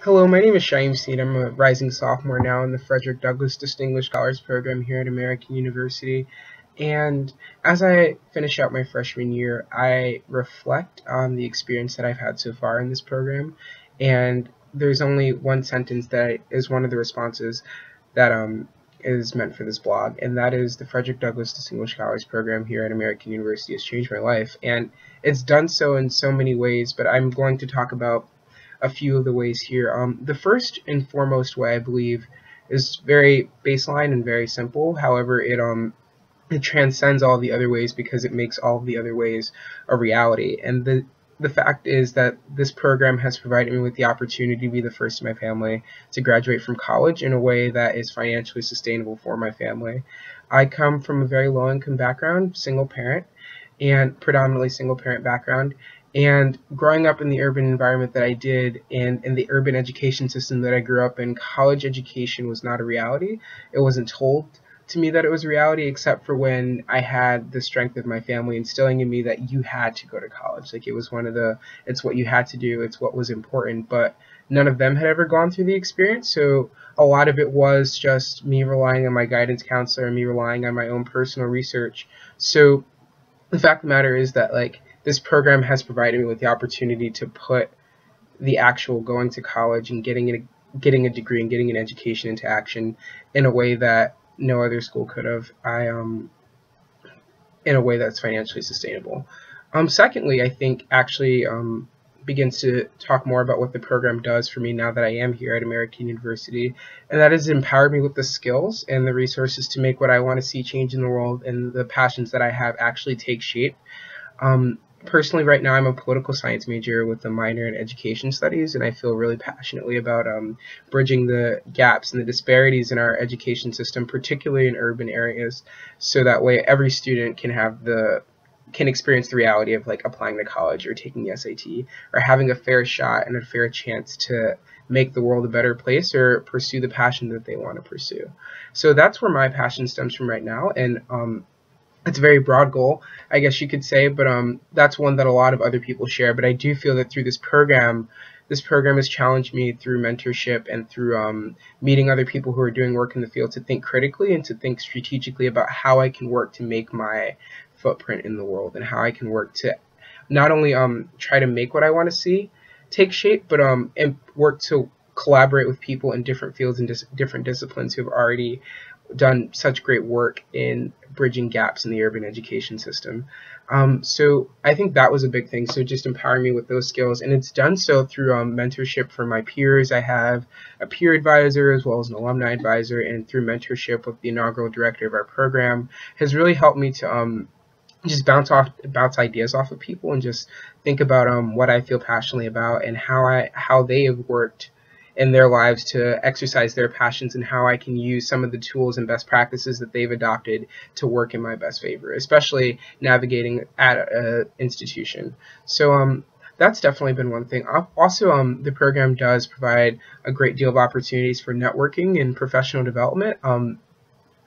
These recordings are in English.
Hello, my name is Shaim Seed. I'm a rising sophomore now in the Frederick Distinguished Scholars Program here at American University. And as I finish out my freshman year, I reflect on the experience that I've had so far in this program. And there's only one sentence that is one of the responses that is meant for this blog, and that is the Frederick Douglass Distinguished Scholars Program here at American University has changed my life. And it's done so in so many ways, but I'm going to talk about a few of the ways here. The first and foremost way, I believe, is very baseline and very simple. However, it transcends all the other ways because it makes all the other ways a reality. And the fact is that this program has provided me with the opportunity to be the first in my family to graduate from college in a way that is financially sustainable for my family. I come from a very low-income background, single parent, and predominantly single parent background. And growing up in the urban environment that I did, and in the urban education system that I grew up in, college education was not a reality. It wasn't told to me that it was a reality, except for when I had the strength of my family instilling in me that you had to go to college. Like, it was it's what you had to do, it's what was important, but none of them had ever gone through the experience. So a lot of it was just me relying on my guidance counselor and me relying on my own personal research. So the fact of the matter is that, like, this program has provided me with the opportunity to put the actual going to college and getting a degree and getting an education into action in a way that no other school could have. In a way that's financially sustainable. Secondly, I think actually begins to talk more about what the program does for me now that I am here at American University, and that has empowered me with the skills and the resources to make what I want to see change in the world and the passions that I have actually take shape. Personally, right now I'm a political science major with a minor in education studies, and I feel really passionately about bridging the gaps and the disparities in our education system, particularly in urban areas, so that way every student can experience the reality of, like, applying to college or taking the SAT or having a fair shot and a fair chance to make the world a better place or pursue the passion that they want to pursue. So that's where my passion stems from right now, and it's a very broad goal, I guess you could say, but that's one that a lot of other people share. But I do feel that through this program has challenged me through mentorship and through meeting other people who are doing work in the field to think critically and to think strategically about how I can work to make my footprint in the world and how I can work to not only try to make what I want to see take shape, but and work to collaborate with people in different fields and different disciplines who have already done such great work in bridging gaps in the urban education system. So I think that was a big thing. So just empowering me with those skills, and it's done so through mentorship from my peers. I have a peer advisor as well as an alumni advisor, and through mentorship with the inaugural director of our program has really helped me to just bounce ideas off of people and just think about what I feel passionately about and how they have worked in their lives to exercise their passions, and how I can use some of the tools and best practices that they've adopted to work in my best favor, especially navigating at an institution. So that's definitely been one thing. Also, the program does provide a great deal of opportunities for networking and professional development.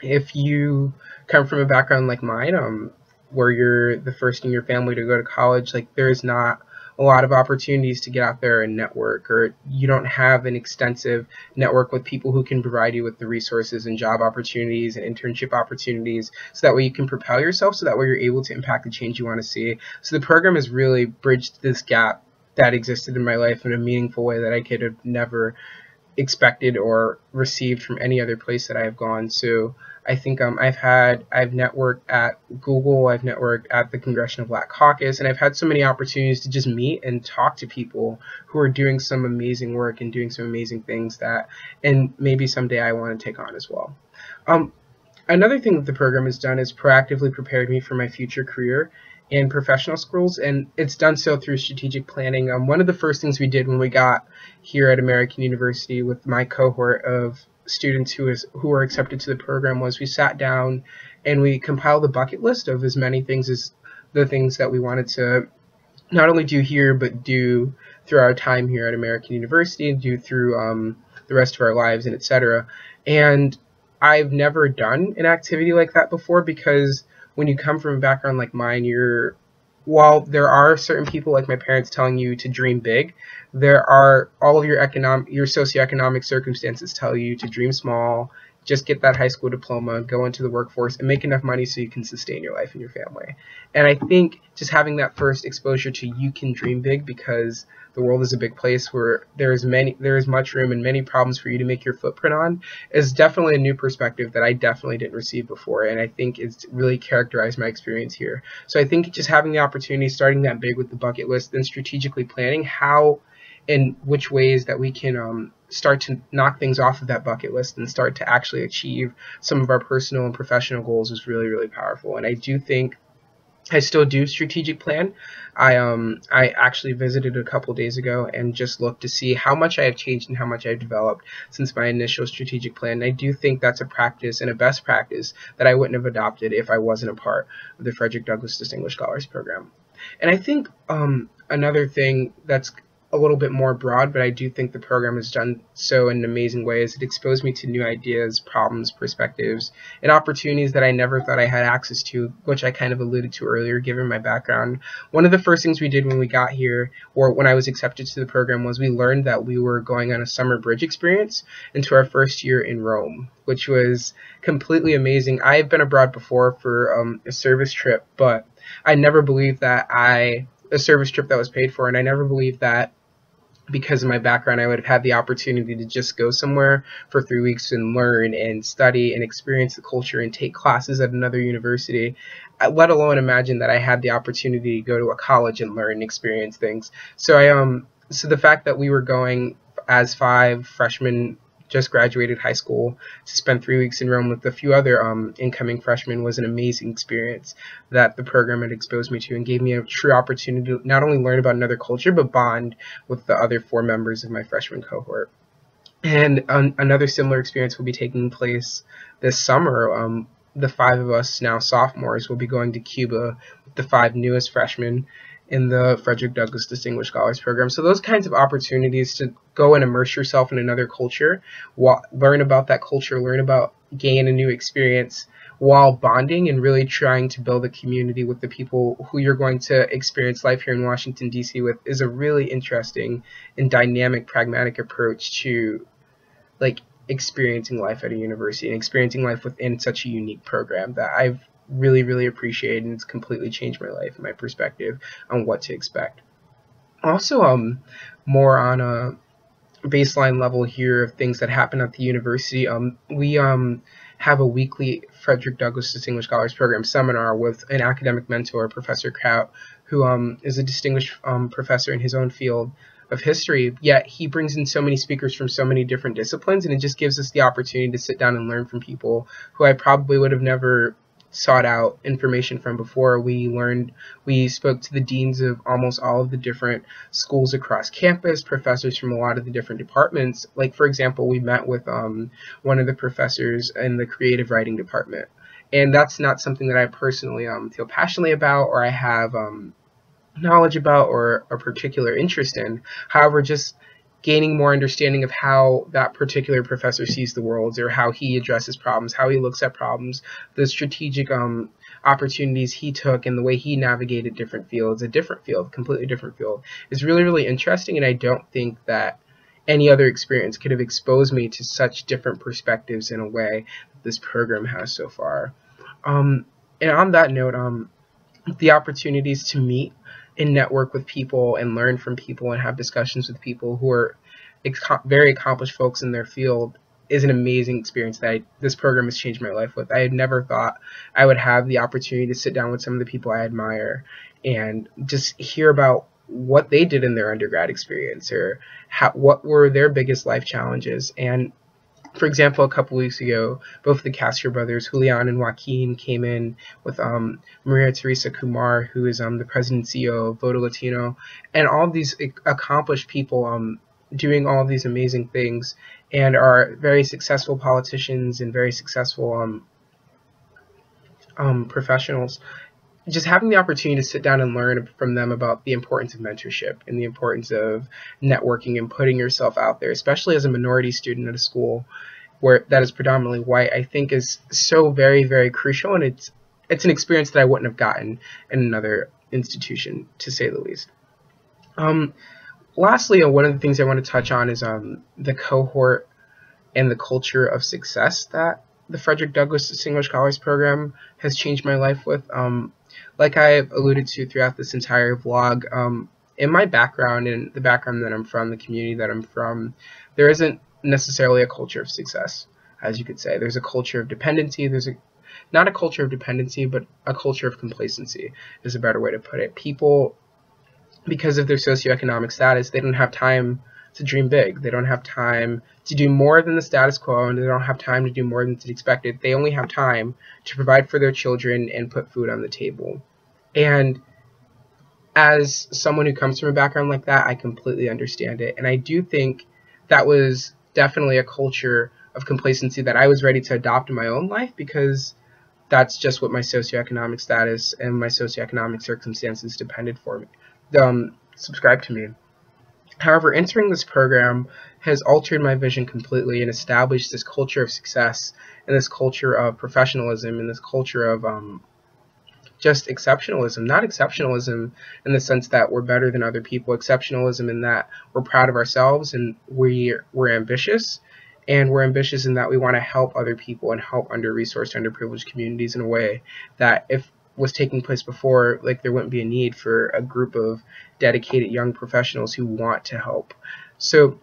If you come from a background like mine, where you're the first in your family to go to college, like, there's not a lot of opportunities to get out there and network, or you don't have an extensive network with people who can provide you with the resources and job opportunities and internship opportunities, so that way you can propel yourself, so that way you're able to impact the change you want to see. So the program has really bridged this gap that existed in my life in a meaningful way that I could have never expected or received from any other place that I have gone. So I think I've networked at Google, I've networked at the Congressional Black Caucus, and I've had so many opportunities to just meet and talk to people who are doing some amazing work and doing some amazing things and maybe someday I want to take on as well. Another thing that the program has done is proactively prepared me for my future career in professional schools, and it's done so through strategic planning. One of the first things we did when we got here at American University with my cohort of students who were accepted to the program was we sat down and we compiled a bucket list of as many things as the things that we wanted to not only do here, but do through our time here at American University and do through the rest of our lives, and etc. And I've never done an activity like that before, because when you come from a background like mine, you're while there are certain people like my parents telling you to dream big, there are all of your socioeconomic circumstances tell you to dream small, just get that high school diploma, go into the workforce, and make enough money so you can sustain your life and your family. And I think just having that first exposure to you can dream big, because the world is a big place where there is much room and many problems for you to make your footprint on, is definitely a new perspective that I definitely didn't receive before, and I think it's really characterized my experience here. So I think just having the opportunity, starting that big with the bucket list, then strategically planning how and which ways that we can start to knock things off of that bucket list and start to actually achieve some of our personal and professional goals is really, really powerful. And I do think I still do strategic plan. I actually visited a couple days ago and just looked to see how much I have changed and how much I've developed since my initial strategic plan. And I do think that's a practice and a best practice that I wouldn't have adopted if I wasn't a part of the Frederick Douglass Distinguished Scholars Program. And I think another thing that's a little bit more broad, but I do think the program has done so in amazing ways. It exposed me to new ideas, problems, perspectives, and opportunities that I never thought I had access to, which I kind of alluded to earlier, given my background. One of the first things we did when we got here, or when I was accepted to the program, was we learned that we were going on a summer bridge experience into our first year in Rome, which was completely amazing. I have been abroad before for a service trip, but I never believed that a service trip that was paid for, and I never believed that because of my background I would have had the opportunity to just go somewhere for 3 weeks and learn and study and experience the culture and take classes at another university, let alone imagine that I had the opportunity to go to a college and learn and experience things. So so the fact that we were going as 5 freshmen, just graduated high school, to spend 3 weeks in Rome with a few other incoming freshmen was an amazing experience that the program had exposed me to and gave me a true opportunity to not only learn about another culture, but bond with the other 4 members of my freshman cohort. And another similar experience will be taking place this summer. The 5 of us, now sophomores, will be going to Cuba with the 5 newest freshmen in the Frederick Douglass Distinguished Scholars Program. So those kinds of opportunities to go and immerse yourself in another culture, learn about that culture, gain a new experience while bonding and really trying to build a community with the people who you're going to experience life here in Washington, D.C. with, is a really interesting and dynamic, pragmatic approach to experiencing life at a university and experiencing life within such a unique program that I've really, really appreciated, and it's completely changed my life and my perspective on what to expect. Also, more on a baseline level here of things that happen at the university, we have a weekly Frederick Douglass Distinguished Scholars Program seminar with an academic mentor, Professor Kraut, who is a distinguished professor in his own field of history, yet he brings in so many speakers from so many different disciplines, and it just gives us the opportunity to sit down and learn from people who I probably would have never sought out information from before. We spoke to the deans of almost all of the different schools across campus, professors from a lot of the different departments. Like, for example, we met with one of the professors in the creative writing department, and that's not something that I personally feel passionately about, or I have knowledge about, or a particular interest in. However, just gaining more understanding of how that particular professor sees the world, or how he addresses problems, how he looks at problems, the strategic opportunities he took, and the way he navigated different fields, completely different field, is really, really interesting. And I don't think that any other experience could have exposed me to such different perspectives in a way that this program has so far. And on that note, the opportunities to meet and network with people and learn from people and have discussions with people who are very accomplished folks in their field is an amazing experience that this program has changed my life with. I had never thought I would have the opportunity to sit down with some of the people I admire and just hear about what they did in their undergrad experience, or what were their biggest life challenges. And for example, a couple weeks ago, both the Castro brothers, Julian and Joaquin, came in with Maria Teresa Kumar, who is the president and CEO of Voto Latino, and all these accomplished people doing all these amazing things, and are very successful politicians and very successful professionals. Just having the opportunity to sit down and learn from them about the importance of mentorship and the importance of networking and putting yourself out there, especially as a minority student at a school that is predominantly white, I think is so very, very crucial. And it's an experience that I wouldn't have gotten in another institution, to say the least. Lastly, one of the things I want to touch on is the cohort and the culture of success that the Frederick Douglass Distinguished Scholars Program has changed my life with. Like I've alluded to throughout this entire vlog, in my background and the background that I'm from, the community that I'm from, there isn't necessarily a culture of success, as you could say. There's a culture of dependency. Not a culture of dependency, but a culture of complacency is a better way to put it. People, because of their socioeconomic status, they don't have time to dream big. They don't have time to do more than the status quo, and they don't have time to do more than is expected. They only have time to provide for their children and put food on the table. And as someone who comes from a background like that, I completely understand it. And I do think that was definitely a culture of complacency that I was ready to adopt in my own life, because that's just what my socioeconomic status and my socioeconomic circumstances depended for me, subscribed to me. However, entering this program has altered my vision completely and established this culture of success and this culture of professionalism and this culture of just exceptionalism. Not exceptionalism in the sense that we're better than other people, exceptionalism in that we're proud of ourselves and we're ambitious. And we're ambitious in that we want to help other people and help under-resourced, underprivileged communities in a way that if was taking place before, like, there wouldn't be a need for a group of dedicated young professionals who want to help. So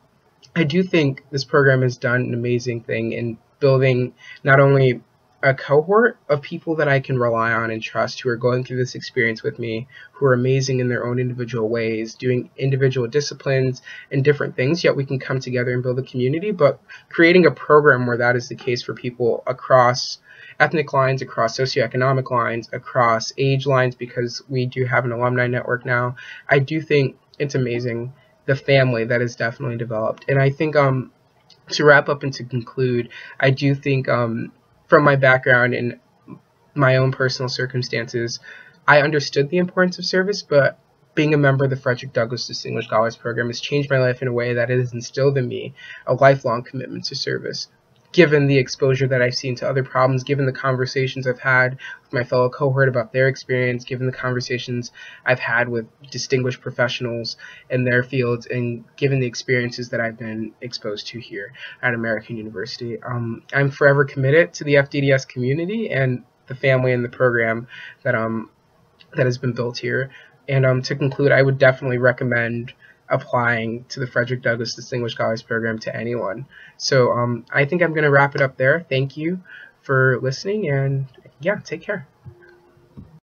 I do think this program has done an amazing thing in building not only a cohort of people that I can rely on and trust, who are going through this experience with me, who are amazing in their own individual ways, doing individual disciplines and different things, yet we can come together and build a community, but creating a program where that is the case for people across ethnic lines, across socioeconomic lines, across age lines, because we do have an alumni network now. I do think it's amazing, the family that is definitely developed. And I think to wrap up and to conclude, I do think from my background and my own personal circumstances, I understood the importance of service, but being a member of the Frederick Douglass Distinguished Scholars Program has changed my life in a way that it has instilled in me a lifelong commitment to service. Given the exposure that I've seen to other problems, given the conversations I've had with my fellow cohort about their experience, given the conversations I've had with distinguished professionals in their fields, and given the experiences that I've been exposed to here at American University, I'm forever committed to the FDDS community and the family and the program that has been built here. And to conclude, I would definitely recommend applying to the Frederick Douglass Distinguished Scholars Program to anyone. So I think I'm going to wrap it up there. Thank you for listening, and yeah, take care.